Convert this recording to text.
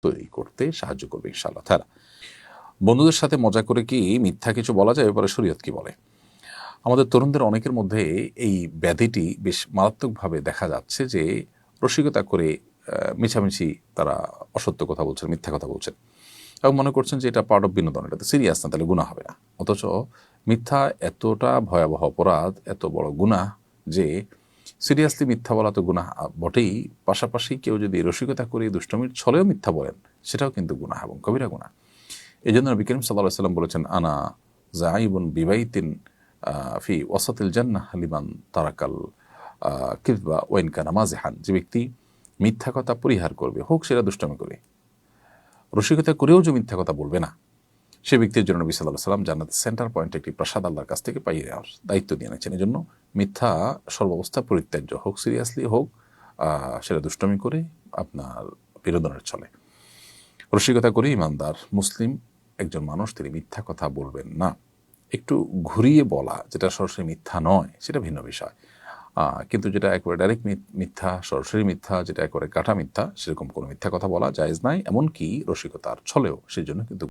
তৈরি করতে সাহায্য করবে ইনশাআল্লাহ তাআলা। বন্ধুদের সাথে মজা করে কি মিথ্যা কিছু বলা যায়? এবারে শরীয়ত কি বলে? আমাদের তরুণদের অনেকের মধ্যে এই ব্যাধিটি বেশ মারাত্মকভাবে দেখা যাচ্ছে যে রসিকতা করে মিছামিছি তারা অসত্য কথা বলছেন, মিথ্যা কথা বলছেন এবং মনে করছেন যে এটা পার্ট অফ বিনোদন, এটা তো সিরিয়াস না, তাহলে গুনাহ হবে না। অথচ মিথ্যা এতটা ভয়াবহ অপরাধ, এত বড় গুনাহ যে সিরিয়াসলি মিথ্যা বলা তো গুনাহ বটেই, পাশাপাশি কেউ যদি রসিকতা করে দুষ্টমির ছলেও মিথ্যা বলেন সেটাও কিন্তু গুনাহ এবং কবিরা গুনাহ। এই জন্য নবী করিম সাল্লাল্লাহু আলাইহি ওয়াসাল্লাম বলেছেন, আনা যাইবুন বিবাইতিন ফি ওয়াসাতিল জান্নাহ লিমান তারাকাল কিযবা ওয়া ইন কানা মাযিহান। যে ব্যক্তি মিথ্যা কথা পরিহার করবে, হোক সেটা দুষ্টমি করে, রসিকতা করেও যে মিথ্যা কথা বলবে না, সে ব্যক্তির জন্য নবী সাল্লাল্লাহু আলাইহি ওয়াসাল্লাম জান্নাতের সেন্টার পয়েন্টে একটি প্রাসাদ আল্লাহর কাছ থেকে পাইয়ে দেওয়ার দায়িত্ব দিয়ে নিয়েছেন। এই জন্য মিথ্যা সর্বাবস্থা পরিত্যাজ্য, হোক সিরিয়াসলি হোক সেটা দুষ্টমি করে আপনার বিনোদনের ছলে। রসিকতা করে ইমানদার মুসলিম একজন মানুষ তিনি মিথ্যা কথা বলবেন না। একটু ঘুরিয়ে বলা, যেটা সরাসরি মিথ্যা নয়, সেটা ভিন্ন বিষয়। কিন্তু যেটা একেবারে ডাইরেক্ট মিথ্যা, সরাসরি মিথ্যা, যেটা একেবারে কাটা মিথ্যা, সেরকম কোনো মিথ্যা কথা বলা জায়েজ নাই, এমনকি রসিকতার ছলেও। সেজন্য কিন্তু